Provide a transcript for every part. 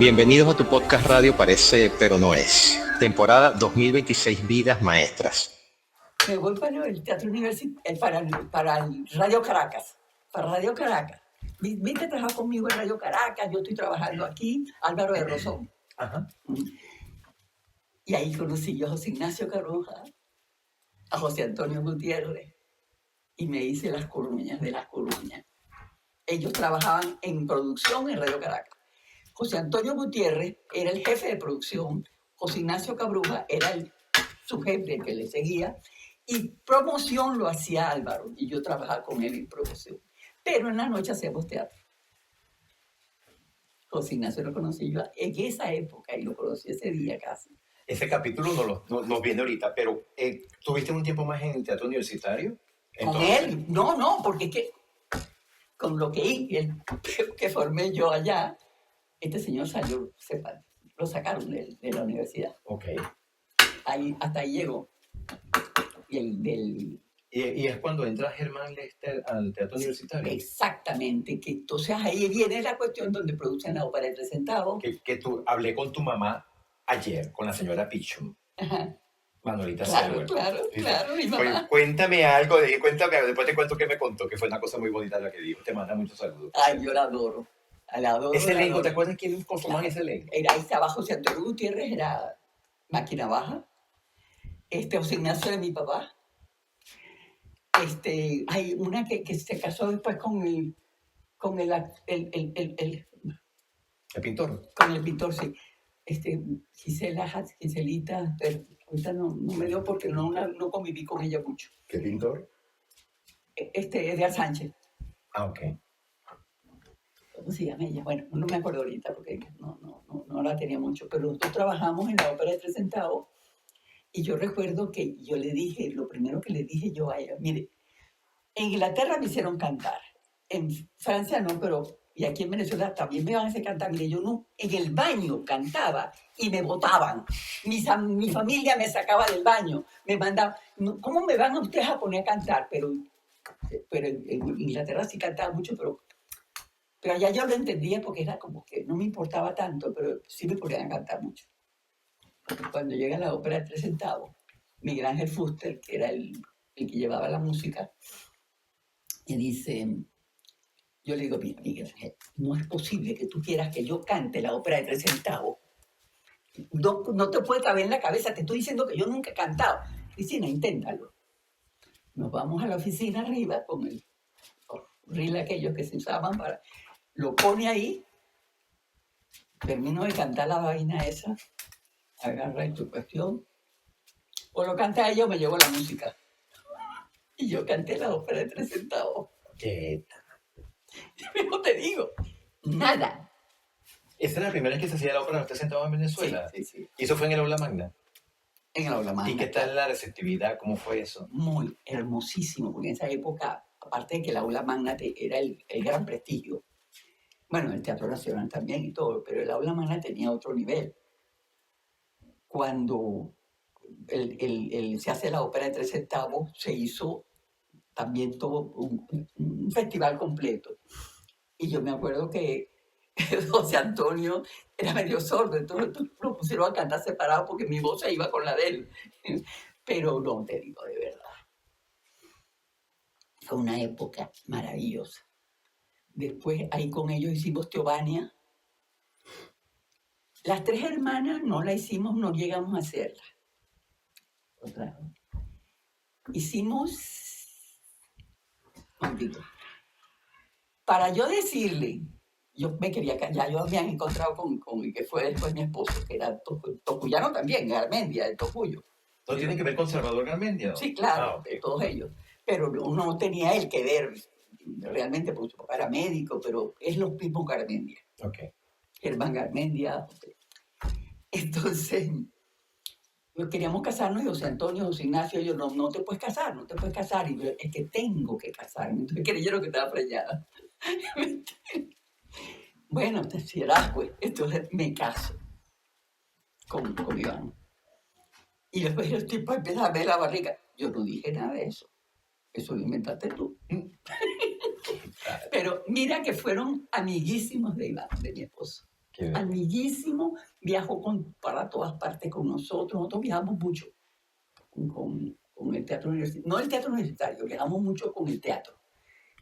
Bienvenidos a tu podcast radio Parece pero no es. Temporada 2026 Vidas Maestras. Me voy para el Teatro Universitario, para el Radio Caracas. Para Radio Caracas. Viste trabajar conmigo en Radio Caracas, yo estoy trabajando aquí, Álvaro de Rosón. Ajá. Y ahí conocí yo a José Ignacio Caruja, a José Antonio Gutiérrez, y me hice las Coruñas de las Coruñas. Ellos trabajaban en producción en Radio Caracas. José Antonio Gutiérrez era el jefe de producción, José Ignacio Cabruja era su jefe que le seguía, y promoción lo hacía Álvaro, y yo trabajaba con él en promoción. Pero en la noche hacíamos teatro. José Ignacio lo conocí yo en esa época, y lo conocí ese día casi. Ese capítulo no nos viene ahorita, pero ¿tuviste un tiempo más en el teatro universitario? Entonces, con él, no, porque es que con lo que formé yo allá, este señor salió, lo sacaron de la universidad. Ok. Hasta ahí llegó. Y es cuando entra Germán Lester al teatro universitario. Exactamente, que entonces ahí viene la cuestión donde producen la ópera de 3 centavos. Que tú hablé con tu mamá ayer, con la señora Pichum. Ajá. Manolita Claro, Selwer. claro, mi mamá. Cuéntame algo, después te cuento qué me contó, que fue una cosa muy bonita la que dijo. Te manda muchos saludos. Ay, yo la adoro. Ese elenco, ¿te acuerdas quién conformaba ese elenco? Ahí estaba José Antonio Gutiérrez, era máquina baja. José Ignacio de mi papá. Hay una que se casó después con el pintor. Con el pintor, sí. Giselita, pero ahorita no me dio porque no conviví con ella mucho. ¿Qué pintor? Edgar Sánchez. Ah, ok. ¿Cómo se llama ella? Bueno, no me acuerdo ahorita porque no la tenía mucho, pero nosotros trabajamos en la ópera de 3 centavos y yo recuerdo que yo le dije, lo primero que le dije yo a ella, mire, en Inglaterra me hicieron cantar, en Francia no, pero y aquí en Venezuela también me van a hacer cantar. Mire, yo no, en el baño cantaba y me botaban. Mi familia me sacaba del baño, me mandaba, ¿cómo me van ustedes a poner a cantar? Pero en Inglaterra sí cantaba mucho, pero allá yo lo entendía porque era como que no me importaba tanto, pero sí me ponían a cantar mucho. Cuando llega la ópera de 3 centavos, Miguel Ángel Fuster, que era el que llevaba la música, y dice, yo le digo, mira, Miguel Ángel, no es posible que tú quieras que yo cante la ópera de 3 centavos. No te puede caber en la cabeza, te estoy diciendo que yo nunca he cantado. Cristina, inténtalo. Nos vamos a la oficina arriba con el reel aquellos que se usaban para... Lo pone ahí, termino de cantar la vaina esa, agarra tu cuestión, o lo canta ella o me llevo la música. Y yo canté la ópera de 3 centavos. ¿Qué? No te digo, nada. ¿Esa era la primera vez que se hacía la ópera de 3 centavos en Venezuela? Sí. ¿Y eso fue en el aula magna? En el aula magna. ¿Y qué tal la receptividad? ¿Cómo fue eso? Muy hermosísimo, porque en esa época, aparte de que el aula magna era el gran prestigio, bueno, el Teatro Nacional también y todo, pero el aula magna tenía otro nivel. Cuando se hace la ópera de 3 centavos, se hizo también todo un festival completo. Y yo me acuerdo que José Antonio era medio sordo, entonces lo pusieron a cantar separado porque mi voz se iba con la de él. Pero no, te digo de verdad. Fue una época maravillosa. Después ahí con ellos hicimos Teobania. Las 3 hermanas no la hicimos, no llegamos a hacerla. Hicimos, para yo decirle, yo me quería, ya yo había encontrado con el que fue después mi esposo, que era tocuyano también, Garmendia, de Tocuyo. ¿No tiene que ver con Salvador Garmendia, ¿no? Sí, claro, okay. Todos ellos. Pero no tenía él que ver realmente, porque su papá era médico, pero es los mismos Garmendia. Okay. Germán Garmendia. Entonces, queríamos casarnos y José Antonio, José Ignacio, yo, no te puedes casar, Y yo, es que tengo que casarme. Entonces creyeron que estaba preñada. Bueno, te serás, pues. Entonces me caso con Iván. Y después el tipo empieza a ver la barriga. Yo no dije nada de eso. Eso lo inventaste tú. Pero mira que fueron amiguísimos de Iván, de mi esposo. Qué bien. amiguísimo, viajó para todas partes con nosotros. Nosotros viajamos mucho con el teatro universitario. No el teatro universitario, viajamos mucho con el teatro,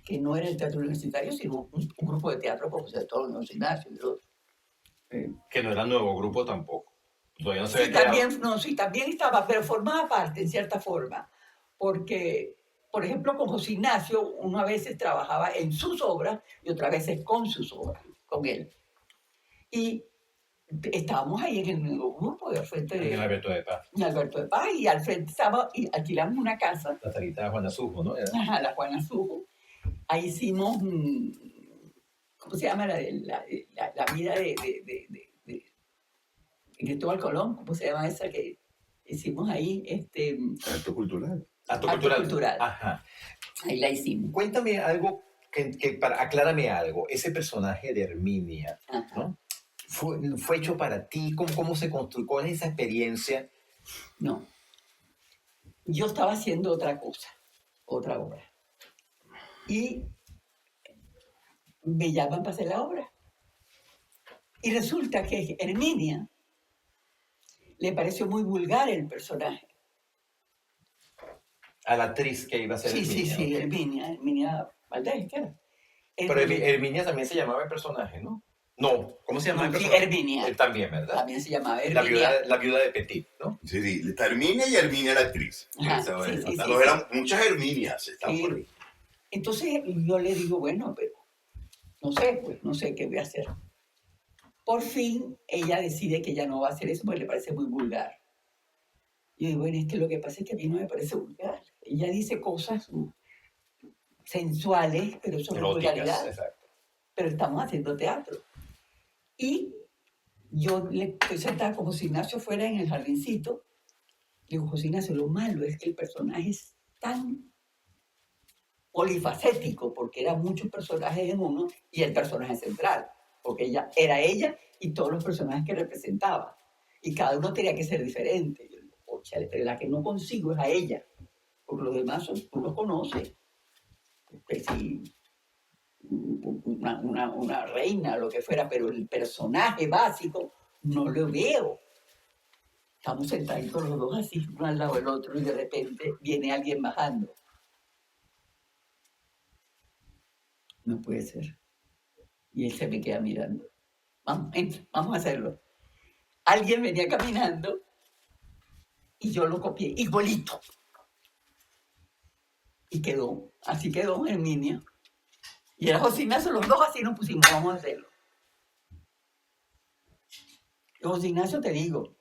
que no era el teatro universitario, sino un grupo de teatro, pues, de todos los gimnasios. Que no era nuevo grupo tampoco. Todavía no se Sí, había creado. también, no, sí, también estaba, pero formaba parte en cierta forma, porque, por ejemplo, con José Ignacio, uno a veces trabajaba en sus obras y otras veces con sus obras, con él. Y estábamos ahí en el mismo grupo de al frente En el de Alberto de Paz. Alberto de Paz, y al frente estaba, y alquilamos una casa, La salita de Juana Sujo, ¿no? Era. ajá, la Juana Sujo. Ahí hicimos, ¿cómo se llama? La vida de Cristóbal Colón, ¿cómo se llama esa que hicimos ahí? Acto cultural. Acto Acto cultural. cultural. Ajá. Ahí la hicimos. Cuéntame algo, aclárame algo. Ese personaje de Herminia, Ajá. ¿no? ¿Fue hecho para ti? ¿Cómo se construyó? ¿Cuál es esa experiencia? No. Yo estaba haciendo otra cosa, otra obra. Y me llaman para hacer la obra. Y resulta que a Herminia le pareció muy vulgar el personaje. A la actriz que iba a ser Sí, Herminia. sí, ¿ok? Herminia Valdés, ¿qué era? Pero Herminia también se llamaba el personaje, ¿no? No, ¿cómo se llamaba No, el sí, personaje? Herminia. Él también, ¿verdad? También se llamaba La Herminia. viuda de Petit, ¿no? Sí, sí, está Herminia y Herminia la actriz. Ajá, Esa sí, es. sí, No, sí, eran muchas Herminias, están Sí. por ahí. Entonces yo le digo, bueno, pero no sé qué voy a hacer. Por fin ella decide que ya no va a hacer eso porque le parece muy vulgar. Y yo digo, bueno, es que lo que pasa es que a mí no me parece vulgar. Ella dice cosas sensuales, pero eso no es Eróticas, vulgaridad. exacto. Pero estamos haciendo teatro. Y yo estoy sentada como si Ignacio fuera en el jardincito. Digo, José Ignacio, lo malo es que el personaje es tan polifacético, porque eran muchos personajes en uno, y el personaje central, porque ella era ella y todos los personajes que representaba. Y cada uno tenía que ser diferente. Yo digo, "Óchale, pero la que no consigo es a ella, porque los demás tú los conoces. Porque si una reina, lo que fuera, pero el personaje básico no lo veo. Estamos sentaditos los dos así, uno al lado del otro, y de repente viene alguien bajando. No puede ser. Y él se me queda mirando. Vamos, entra, vamos a hacerlo. Alguien venía caminando y yo lo copié, igualito. Y quedó, así quedó Herminia. Y era José Ignacio, los dos así nos pusimos, vamos a hacerlo. Y José Ignacio, te digo,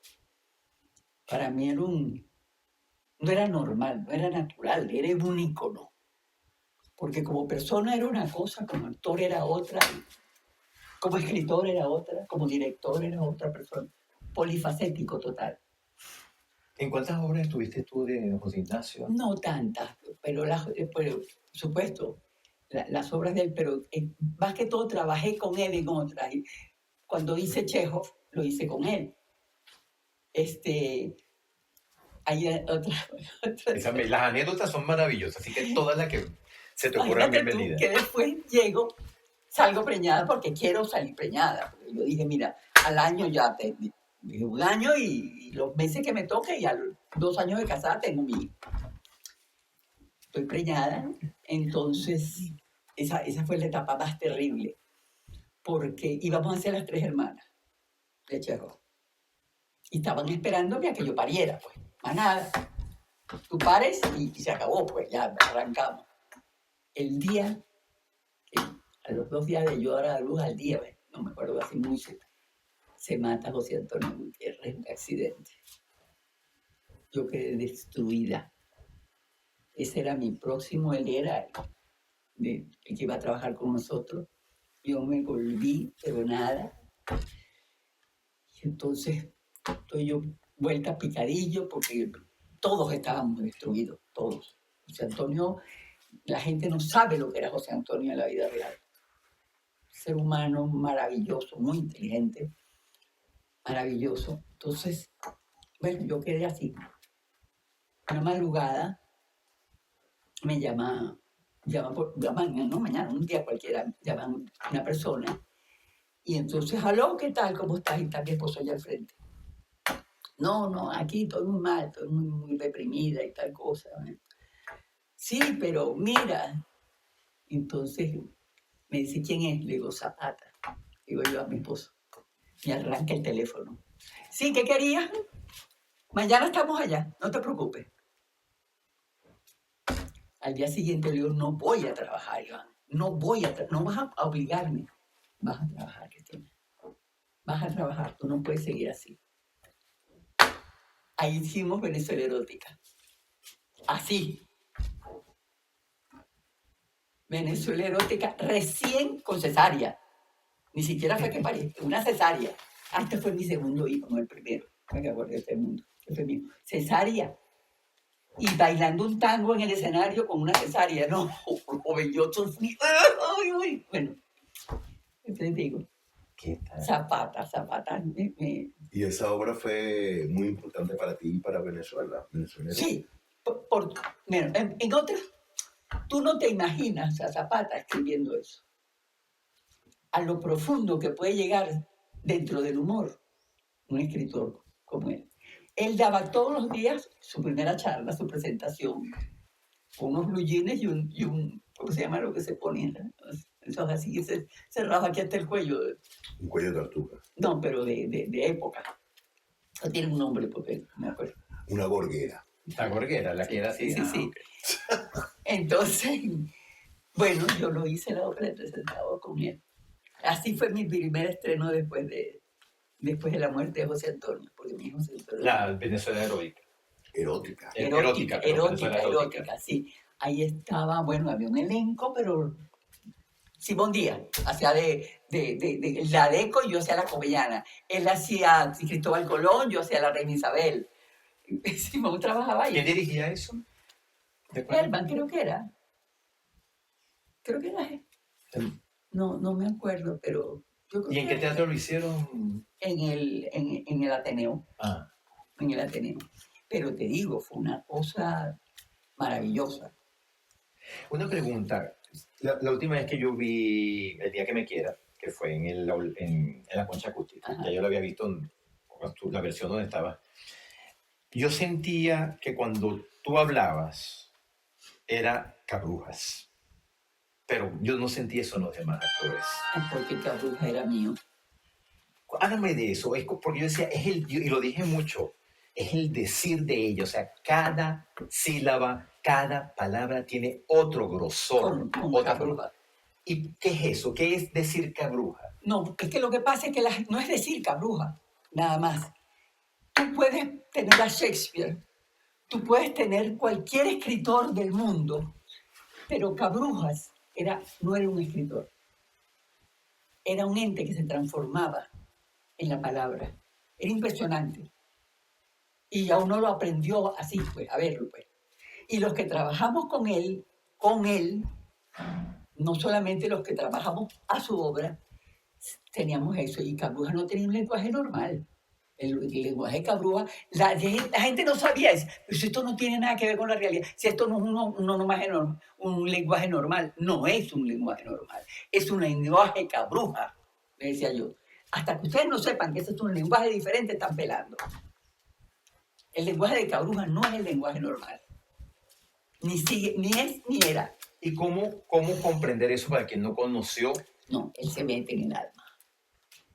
para mí era no era normal, no era natural, era un ícono. Porque como persona era una cosa, como actor era otra, como escritor era otra, como director era otra persona. Polifacético total. ¿En cuántas obras estuviste tú de José Ignacio? No tantas, pero por supuesto, las obras de él, pero más que todo trabajé con él en otras. Y cuando hice Chekhov, lo hice con él. Hay Las anécdotas son maravillosas, así que todas las que se te ocurran, Imagínate tú bienvenidas. que después salgo preñada porque quiero salir preñada. Porque yo dije, mira, al año ya dije, un año y los meses que me toque, y a los 2 años de casada tengo mi hijo. Estoy preñada, entonces esa fue la etapa más terrible, porque íbamos a ser las 3 hermanas de Chekhov. Y estaban esperándome a que yo pariera, pues, más nada. Tú pares y se acabó, pues, ya arrancamos. El día, a los 2 días de yo dar a luz al día, no me acuerdo así muy se mata José Antonio Gutiérrez en un accidente. Yo quedé destruida. Ese era mi próximo, él era el que iba a trabajar con nosotros. Yo me volví, pero nada. Y entonces estoy yo vuelta a picadillo porque todos estábamos destruidos, todos. José Antonio, la gente no sabe lo que era José Antonio en la vida real. Ser humano maravilloso, muy inteligente, maravilloso. Entonces, bueno, yo quedé así. Una madrugada me llaman, no mañana, un día cualquiera, llaman una persona Y entonces, aló, ¿qué tal? ¿Cómo estás? Y está mi esposo allá al frente. No, aquí estoy muy mal, estoy muy deprimida y tal cosa. ¿Eh? Sí, pero mira. Entonces me dice, ¿quién es? Le digo, Zapata. Digo yo a mi esposo. Me arranca el teléfono. Sí, ¿qué querías? Mañana estamos allá, no te preocupes. Al día siguiente le digo, no voy a trabajar, Iván. No vas a obligarme. Vas a trabajar, Cristina. Vas a trabajar, tú no puedes seguir así. Ahí hicimos Venezuela Erótica. Así. Venezuela Erótica recién con cesárea. Ni siquiera fue que parí, una cesárea. Este fue mi segundo hijo, no el primero. Me acuerdo de este mundo. Fue mío. Cesárea. Y bailando un tango en el escenario con una cesárea, ¿no? Joven, yo sufrí. Bueno, entonces digo, ¿Qué tal? Zapata. Y esa obra fue muy importante para ti y para Venezuela. Sí, bueno, en otras, tú no te imaginas a Zapata escribiendo eso. A lo profundo que puede llegar dentro del humor un escritor como él. Él daba todos los días su primera charla, su presentación, con unos blue jeans y un ¿cómo se llama lo que se ponían? Esos así que se cerraba aquí hasta el cuello. Un cuello de tortuga. No, pero de época. No tiene un nombre porque no me acuerdo. Una gorguera. La gorguera, la que era así. Sí. Entonces, bueno, yo lo hice la obra de 3 centavos con él. Así fue mi primer estreno después de la muerte de José Antonio, porque mi hijo se enfermó. La Venezuela Erótica. Erótica. Erótica, sí. Ahí estaba, bueno, había un elenco, pero Simón Díaz hacía de la Deco y yo hacía la Comellana. Él hacía Cristóbal Colón, yo hacía la Reina Isabel. Simón trabajaba ahí. ¿Quién dirigía eso? Herman, creo que era. No me acuerdo, pero yo creo ¿Y en que qué teatro lo hicieron? en el Ateneo. Ah. En el Ateneo. Pero te digo, fue una cosa maravillosa. Una pregunta. La última vez que yo vi El Día que Me Quiera, que fue en la Concha Acústica, Ajá. ya yo lo había visto la versión donde estaba. Yo sentía que cuando tú hablabas era Cabrujas, pero yo no sentí eso en los demás actores. Porque Cabruja era mío. Háblame de eso, porque yo decía, y lo dije mucho, es el decir de ellos, o sea, cada sílaba, cada palabra tiene otro grosor. Con otra Cabruja. ¿Y qué es eso? ¿Qué es decir Cabruja? No, porque es que lo que pasa es que no es decir Cabruja, nada más. Tú puedes tener a Shakespeare, tú puedes tener cualquier escritor del mundo, pero Cabrujas no era un escritor. Era un ente que se transformaba en la palabra. Era impresionante. Y ya uno lo aprendió así, pues, a verlo, pues. Y los que trabajamos con él, no solamente los que trabajamos a su obra, teníamos eso. Y Cabruja no tenía un lenguaje normal. El lenguaje de Cabruja, la gente no sabía eso. Pero si esto no tiene nada que ver con la realidad, si esto no es un lenguaje normal, no es un lenguaje normal. Es un lenguaje Cabruja, le decía yo. Hasta que ustedes no sepan que ese es un lenguaje diferente, están pelando. El lenguaje de Cabruja no es el lenguaje normal. Ni es ni era. ¿Y cómo comprender eso para quien no conoció? No, él se mete en el alma.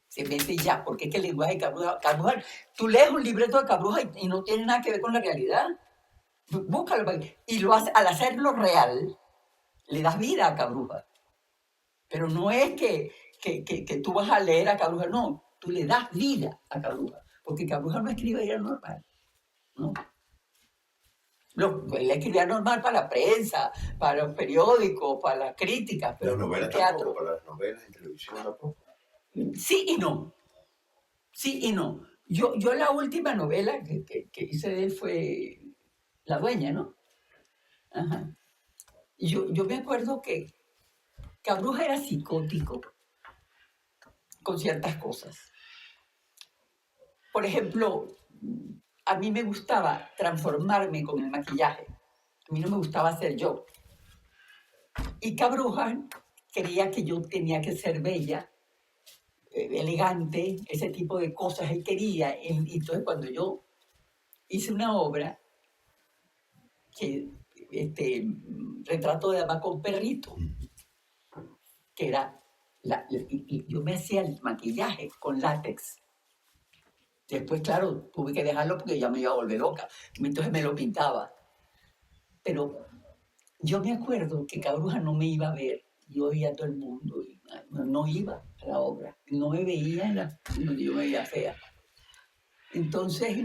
Se mete ya, porque es que el lenguaje de Cabruja, tú lees un libreto de Cabruja y no tiene nada que ver con la realidad. Búscalo. Y al hacerlo real, le das vida a Cabruja. Pero no es que tú vas a leer a Cabruja, no, tú le das vida a Cabruja, porque Cabruja no escribía normal, ¿no? Él escribía normal para la prensa, para los periódicos, para las críticas, pero Las novelas tampoco, para las novelas en televisión tampoco. Sí y no. Yo la última novela que hice de él fue La Dueña, ¿no? Ajá. Yo me acuerdo que Cabruja era psicótico con ciertas cosas. Por ejemplo, a mí me gustaba transformarme con el maquillaje. A mí no me gustaba ser yo. Y Cabruja quería que yo tenía que ser bella, elegante, ese tipo de cosas él quería. Y entonces cuando yo hice una obra, que, retrato de dama con perrito, que era, y yo me hacía el maquillaje con látex. Después, claro, tuve que dejarlo porque ya me iba a volver loca. Entonces me lo pintaba. Pero yo me acuerdo que Cabruja no me iba a ver. Yo veía a todo el mundo y no iba a la obra. No me veía donde yo me veía fea. Entonces,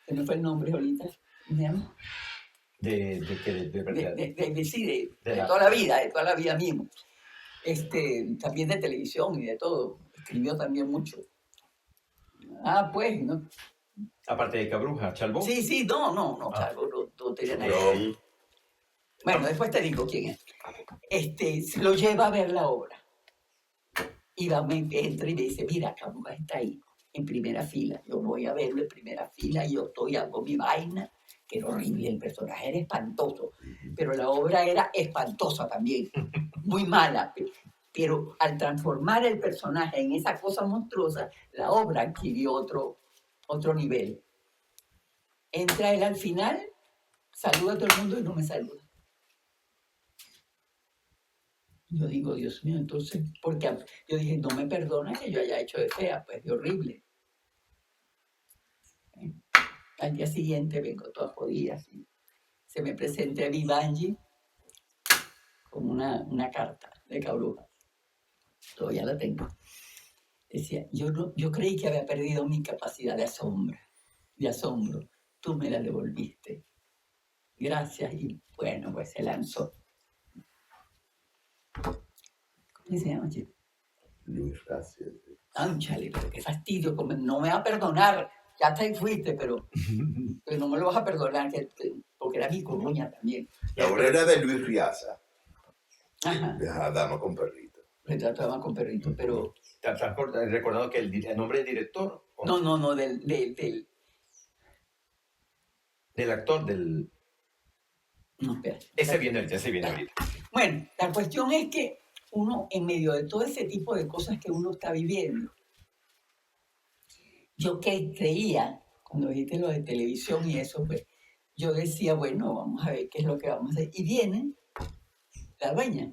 se me fue el nombre ahorita. ¿Cómo se llama? Sí, de toda la vida mismo. También de televisión y de todo. Escribió también mucho. Pues, ¿no? Aparte de Cabruja, Chalbó. Sí, no, Calvo, no tenía nada que ver. Bueno, después te digo quién es. Se lo lleva a ver la obra. Y entra y me dice, mira, Cabruja está ahí, en primera fila. Yo voy a verlo en primera fila, yo hago mi vaina, que era horrible, el personaje era espantoso, pero la obra era espantosa también, muy mala. Pero al transformar el personaje en esa cosa monstruosa, la obra adquirió otro nivel. Entra él al final, saluda a todo el mundo y no me saluda. Yo digo, Dios mío, entonces, porque yo dije, no me perdona que yo haya hecho de fea, pues de horrible. Al día siguiente vengo toda jodida, así. Se me presenta a Vivanji con una carta de Cabruja. Todavía la tengo. Decía, yo creí que había perdido mi capacidad de asombro. Tú me la devolviste. Gracias. Y bueno, pues se lanzó. ¿Cómo se llama, chico? Luis Gracias. Ánchale, pero qué fastidio. No me va a perdonar. Ya te fuiste, pero no me lo vas a perdonar, porque era mi coruña también. La obra era de Luis Riaza, Ajá. de Dama con Perrito. Retrato de dama con perrito, pero... ¿Estás recordando que el nombre del director? No, del actor, No, espera. Ese viene ahorita. Bueno, la cuestión es que uno, en medio de todo ese tipo de cosas que uno está viviendo, yo creía, cuando dijiste lo de televisión y eso, pues, yo decía, bueno, vamos a ver qué es lo que vamos a hacer. Y viene la dueña.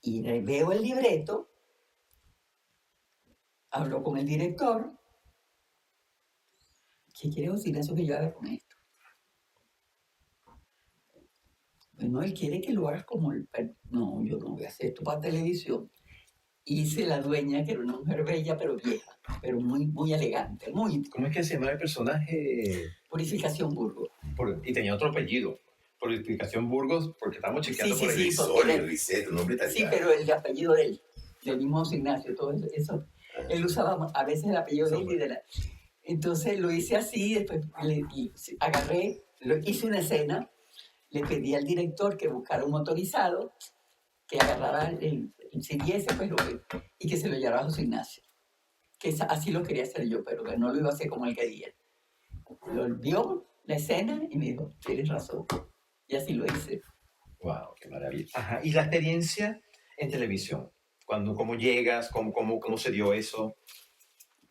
Y veo el libreto, hablo con el director. ¿Qué quiere decir eso que yo haga con esto? Bueno, él quiere que lo hagas como el... No, yo no voy a hacer esto para televisión. Hice la dueña, que era una mujer bella, pero vieja, pero muy, muy elegante, muy... ¿Cómo es que se llama el personaje? Purificación Burgos. Y tenía otro apellido. Purificación Burgos, porque estamos chequeando Sí, por ahí. Risoli, Risset, un nombre italiano. Sí, pero el apellido de él, del mismo Ignacio, todo eso. Él usaba a veces el apellido de él y de la... Entonces lo hice así, después agarré, hice una escena, le pedí al director que buscara un motorizado, que agarrara el siguiese, pues, y que se lo llevara a José Ignacio. Que así lo quería hacer yo, pero que no lo iba a hacer como él quería. Lo vio la escena y me dijo, tienes razón. Y así lo hice. ¡Wow! ¡Qué maravilla! Ajá. ¿Y la experiencia en televisión? ¿Cómo llegas? ¿Cómo se dio eso?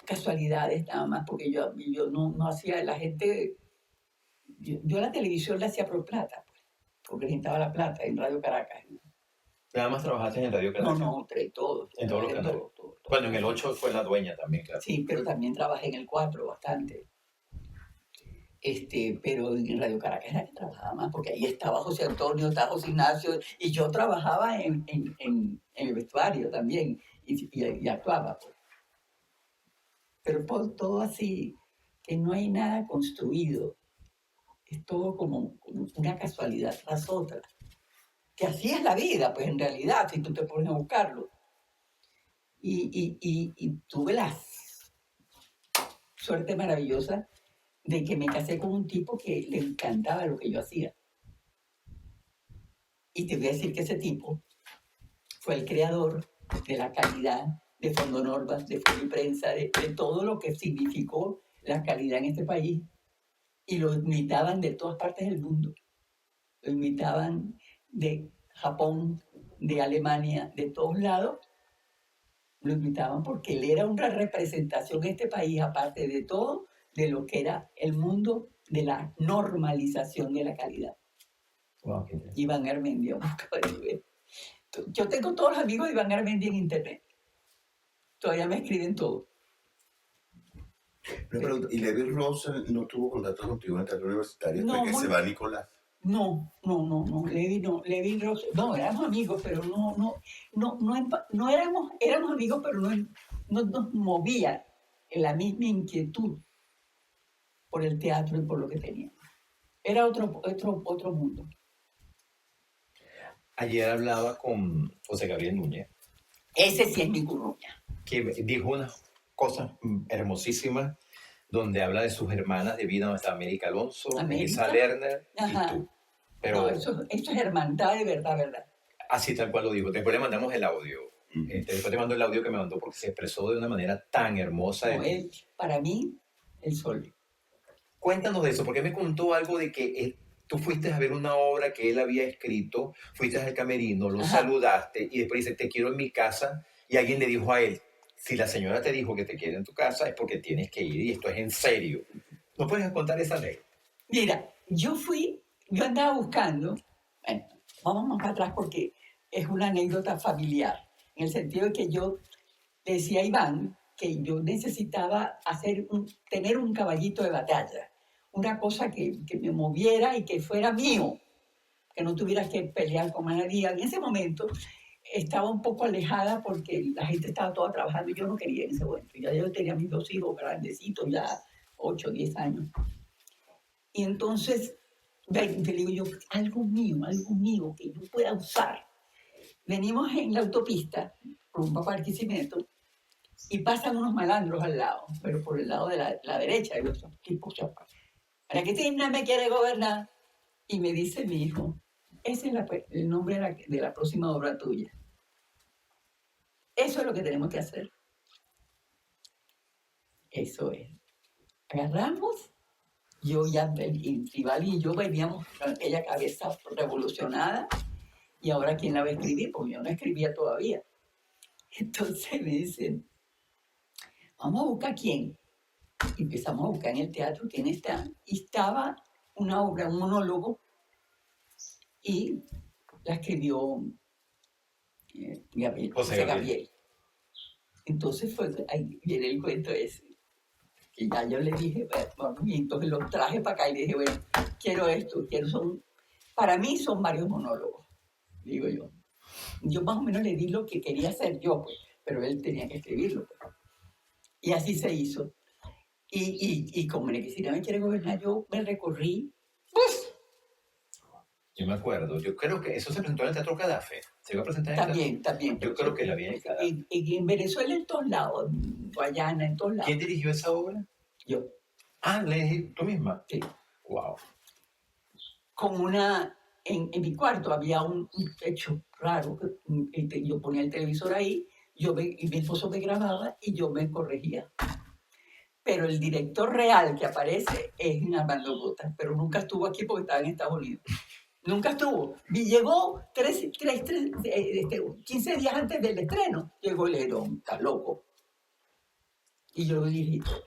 Casualidades nada más, porque yo no hacía, la gente... Yo la televisión la hacía por plata, pues, porque necesitaba la plata en Radio Caracas. Nada más trabajaste en Radio Caracas. No, entre todos. En todos los canales. Bueno, en el 8 fue la dueña también, claro. Sí, pero también trabajé en el 4 bastante. Pero en Radio Caracas era que trabajaba más, porque ahí estaba José Antonio, estaba José Ignacio, y yo trabajaba en el vestuario también, y actuaba. Pues. Pero por todo así, que no hay nada construido. Es todo como una casualidad tras otra. Que así es la vida, pues en realidad, si tú te pones a buscarlo. Y tuve la suerte maravillosa de que me casé con un tipo que le encantaba lo que yo hacía. Y te voy a decir que ese tipo fue el creador de la calidad de Fondo Normas, de Fondo y Prensa, de todo lo que significó la calidad en este país. Y lo imitaban de todas partes del mundo. Lo imitaban de Japón, de Alemania, de todos lados. lo invitaban porque él era una representación en este país, aparte de todo, de lo que era el mundo de la normalización de la calidad. Wow, qué interesante. Iván Armendia. Yo tengo todos los amigos de Iván Armendia en internet. Todavía me escriben todo. Una pregunta, ¿y Levi Ross no tuvo contacto contigo en el teatro universitario hasta No, que se va Nicolás? No, Levi Ross, no, éramos amigos, pero no éramos amigos, pero no nos movía en la misma inquietud por el teatro y por lo que teníamos. Era otro mundo. Ayer hablaba con José Gabriel Núñez, Ese sí es mi curuña. que dijo unas cosas hermosísimas, donde habla de sus hermanas de vida, donde está América Alonso, América. Elisa Lerner Ajá. y tú. Pero No, eso es hermandad de verdad. así tal cual lo dijo. Después le mandamos el audio. Después te mando el audio que me mandó porque se expresó de una manera tan hermosa. No, él, para mí, el sol. Cuéntanos de eso, porque me contó algo de que tú fuiste a ver una obra que él había escrito, fuiste al camerino, lo Ajá. saludaste y después dice, te quiero en mi casa, y alguien le dijo a él, si la señora te dijo que te quiere en tu casa es porque tienes que ir y esto es en serio. ¿No puedes contar esa anécdota? Mira, yo andaba buscando, bueno, vamos más para atrás porque es una anécdota familiar, en el sentido de que yo le decía a Iván que yo necesitaba tener un caballito de batalla, una cosa que me moviera y que fuera mío, que no tuviera que pelear con nadie. En ese momento estaba un poco alejada porque la gente estaba toda trabajando y yo no quería en ese momento. Ya yo tenía mis 2 hijos grandecitos, ya 8, 10 años. Y entonces le digo yo, algo mío que yo pueda usar. Venimos en la autopista, rumbo a Barquisimeto, y pasan unos malandros al lado, pero por el lado de la derecha, y los tipos, ¿para qué Tina me quiere gobernar? Y me dice mi hijo, ese es el nombre de la próxima obra tuya. Eso es lo que tenemos que hacer. Eso es. Agarramos. Yo ya, Iván y yo veníamos con aquella cabeza revolucionada, y ahora ¿quién la va a escribir? Porque yo no escribía todavía. Entonces me dicen, vamos a buscar quién. Y empezamos a buscar en el teatro quién está. Y estaba una obra, un monólogo, y la escribió José Gabriel. Entonces ahí viene el cuento ese. Y ya yo le dije, bueno, y entonces los traje para acá y le dije, bueno, quiero esto, para mí son varios monólogos, digo yo. Yo más o menos le di lo que quería hacer yo, pues, pero él tenía que escribirlo. Pues. Y así se hizo. Y como Nequesina me quiere gobernar, yo me recorrí. ¡Uf! Yo me acuerdo, yo creo que eso se presentó en el Teatro Cadafe. ¿Se iba a presentar en el También. Teatro? Yo creo que la vi en el Cadafe. Y en Venezuela en todos lados, en Guayana, en todos lados. ¿Quién dirigió esa obra? Yo. Ah, ¿le dijiste tú misma? Sí. Wow. En mi cuarto había un techo raro, yo ponía el televisor ahí, y mi esposo me grababa y yo me corregía. Pero el director real que aparece es Armando Botas, pero nunca estuvo aquí porque estaba en Estados Unidos. Nunca estuvo. Y llegó 15 días antes del estreno. Llegó Lerón, está loco. Y yo lo dirigí todo.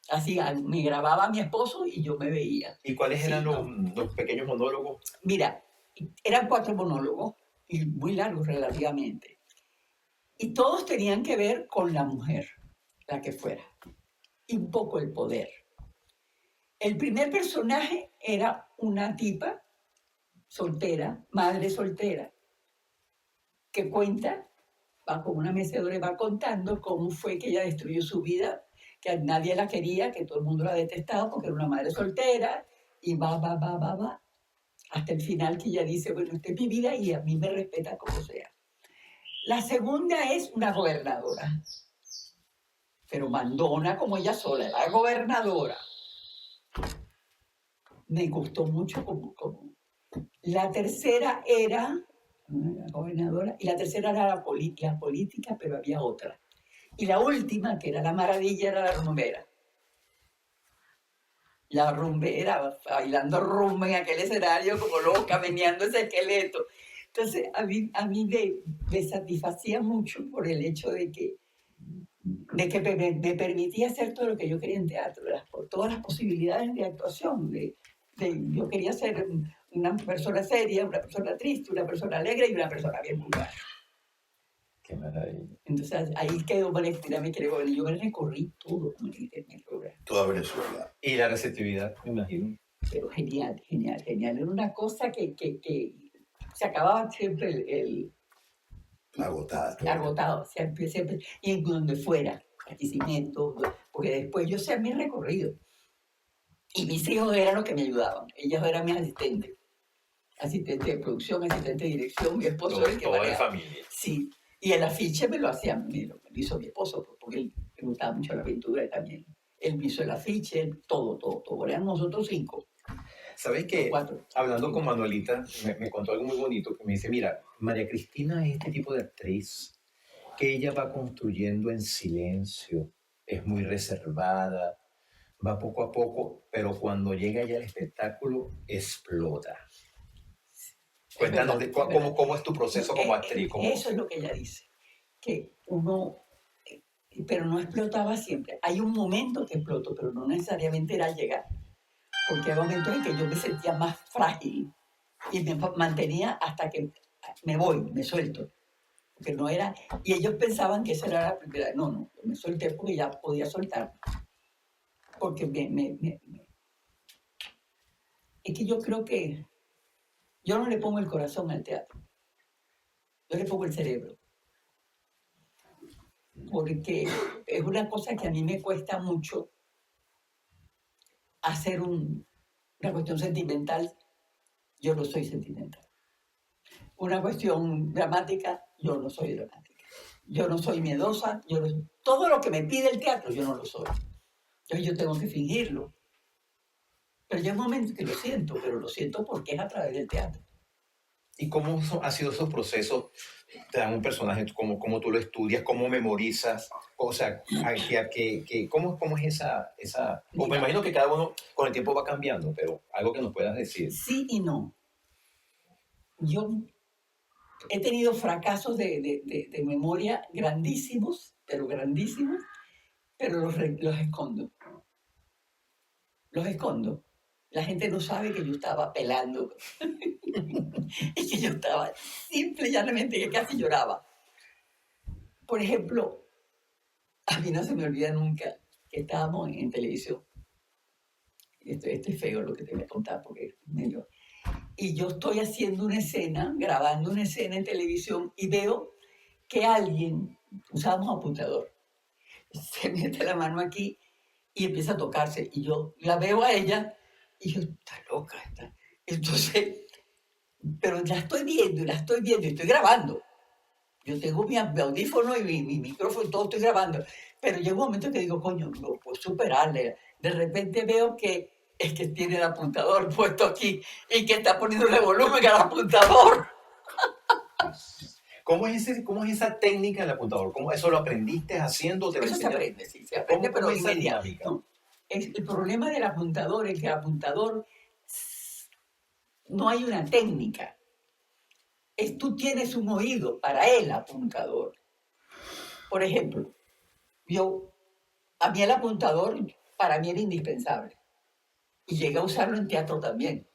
Así, me grababa mi esposo y yo me veía. ¿Y cuáles eran los pequeños monólogos? Mira, eran 4 monólogos, y muy largos relativamente. Y todos tenían que ver con la mujer, la que fuera, y un poco el poder. El primer personaje era una tipa soltera, madre soltera, que va con una mecedora y va contando cómo fue que ella destruyó su vida, que nadie la quería, que todo el mundo la detestaba porque era una madre soltera, y va, hasta el final que ella dice, bueno, esta es mi vida y a mí me respeta como sea. La segunda es una gobernadora, pero mandona como ella sola, la gobernadora. Me gustó mucho como. La tercera era la gobernadora, y la tercera era la política, pero había otra. Y la última, que era la maravilla, era la rumbera. La rumbera, bailando rumba en aquel escenario como loca, meneando ese esqueleto. Entonces, a mí me satisfacía mucho por el hecho de que me permitía hacer todo lo que yo quería en teatro, por todas las posibilidades de actuación. Yo quería ser una persona seria, una persona triste, una persona alegre y una persona bien vulgar. Qué maravilla. Entonces ahí quedó Valentina, yo me recorrí todo en el programa. Toda Venezuela. Y la receptividad, me imagino. Pero genial, genial, genial. Era una cosa que se acababa siempre Agotada. agotado, siempre, siempre, y en donde fuera, Barquisimeto, porque después yo hacía mi recorrido. Y mis hijos eran los que me ayudaban, ellos eran mis asistentes. Asistente de producción, asistente de dirección, mi esposo era el que Toda la manejaba. familia. Sí, y el afiche me lo hizo mi esposo, porque él le gustaba mucho la pintura y también. Él me hizo el afiche, todo. Eran nosotros 5, ¿Sabes qué? 4. Hablando con Manuelita, me contó algo muy bonito, que me dice, mira, María Cristina es este tipo de actriz que ella va construyendo en silencio, es muy reservada, va poco a poco, pero cuando llega ya al espectáculo, explota. Cuéntanos cómo es tu proceso como actriz. Eso es lo que ella dice, que uno, pero no explotaba siempre. Hay un momento que exploto, pero no necesariamente era llegar, porque hay momentos en que yo me sentía más frágil y me mantenía hasta que me suelto. Porque no era, y ellos pensaban que esa era la primera. No, yo me solté porque ya podía soltar. Porque es que yo creo que yo no le pongo el corazón al teatro, yo le pongo el cerebro. Porque es una cosa que a mí me cuesta mucho hacer una cuestión sentimental. Yo no soy sentimental. Una cuestión dramática, yo no soy dramática. Yo no soy miedosa, todo lo que me pide el teatro, yo no lo soy. Yo tengo que fingirlo. Pero hay momentos que lo siento, pero lo siento porque es a través del teatro. ¿Y cómo han sido esos procesos? Te dan un personaje, cómo tú lo estudias, cómo memorizas, o sea, ¿cómo es esa? Pues me imagino que cada uno con el tiempo va cambiando, pero algo que nos puedas decir. Sí y no. Yo he tenido fracasos de memoria grandísimos, pero los escondo. Los escondo. La gente no sabe que yo estaba pelando y que yo estaba simple y llanamente, que casi lloraba. Por ejemplo, a mí no se me olvida nunca que estábamos en televisión. Esto es feo lo que te voy a contar porque es medio... Y yo estoy haciendo una escena, grabando una escena en televisión y veo que alguien, usábamos apuntador, se mete la mano aquí y empieza a tocarse. Y yo la veo a ella y yo, está loca. Entonces, pero la estoy viendo y estoy grabando. Yo tengo mi audífono y mi micrófono y todo estoy grabando. Pero llega un momento que digo, coño, no puedo superarle. De repente veo que es que tiene el apuntador puesto aquí y que está poniéndole volumen al apuntador. ¿Cómo es esa técnica del apuntador? ¿Cómo eso lo aprendiste haciendo? ¿Te lo Eso se enseñaron? aprende, sí, se aprende, pero ¿Cómo es esa inmediato. dinámica? ¿No? El problema del apuntador es que el apuntador no hay una técnica. Tú tienes un oído para el apuntador. Por ejemplo, a mí el apuntador para mí era indispensable. Y llegué a usarlo en teatro también.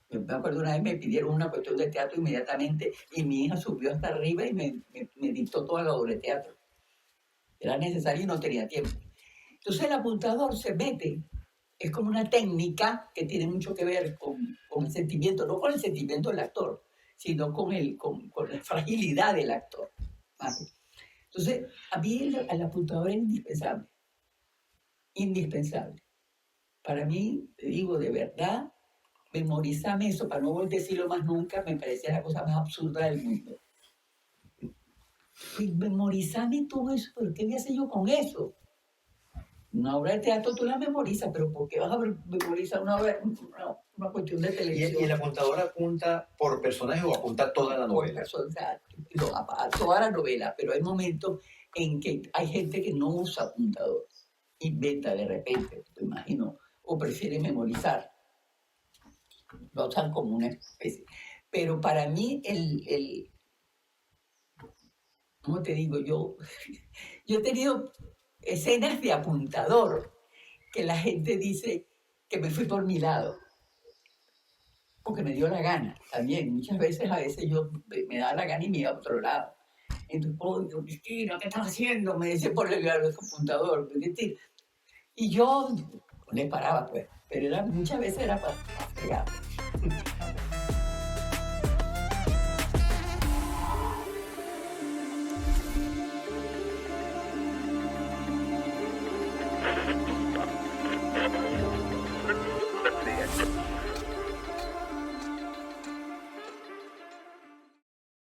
Yo me acuerdo una vez me pidieron una cuestión de teatro inmediatamente y mi hija subió hasta arriba y me dictó toda la obra de teatro. Era necesario y no tenía tiempo. Entonces el apuntador se mete. Es como una técnica que tiene mucho que ver con el sentimiento, no con el sentimiento del actor, sino con la fragilidad del actor. ¿Vale? Entonces, a mí el apuntador es indispensable. Indispensable. Para mí, te digo, de verdad, memorizarme eso para no decirlo más nunca me parecía la cosa más absurda del mundo. Y memorizarme todo eso, ¿pero qué voy a hacer yo con eso? Una obra de teatro tú la memorizas, pero ¿por qué vas a memorizar una cuestión de televisión? ¿Y el apuntador apunta por personaje o apunta toda la novela? Toda la novela, pero hay momentos en que hay gente que no usa apuntador, inventa de repente, te imagino, o prefiere memorizar. Lo usan como una especie. Pero para mí, ¿cómo te digo? Yo he tenido escenas de apuntador que la gente dice que me fui por mi lado, porque me dio la gana también. Muchas veces, yo me da la gana y me iba a otro lado. Entonces, oh, Cristina, ¿qué estás haciendo? Me dice por el apuntador. Y yo le paraba, pues, pero muchas veces era para fregar.